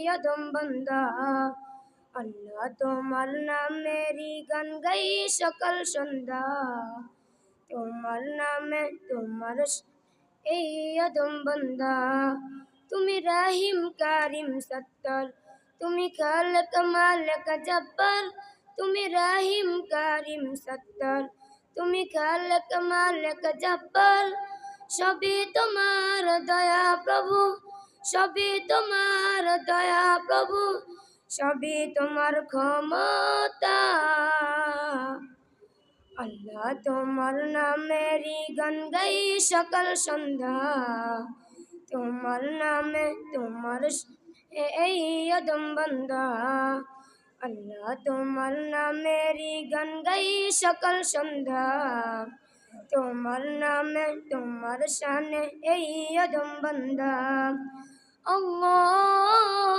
यदम बंदा अल्लाह তোমার নামেরই গান গাই সকাল সন্ধ্যা তোমার নামে তোমার এই यदम बंदा তুমি রহিম কারিম সত্তর তুমি খালক মালিক জব্বার তুমি রহিম কারিম সত্তর তুমি খালক মালিক জব্বার সবই তোমার দয়া প্রভু সবই তোমার দয়া প্রভু সবই তোমার ক্ষমতা আল্লাহ তোমার নামেরই গান গাই সকাল সন্ধ্যা তোমার নামে তোমার এই यदम बंदा আল্লাহ তোমার নামেরই গান গাই সকাল সন্ধ্যা তোমার নামে তোমার শানে এই यदम बंदा আল্লাহ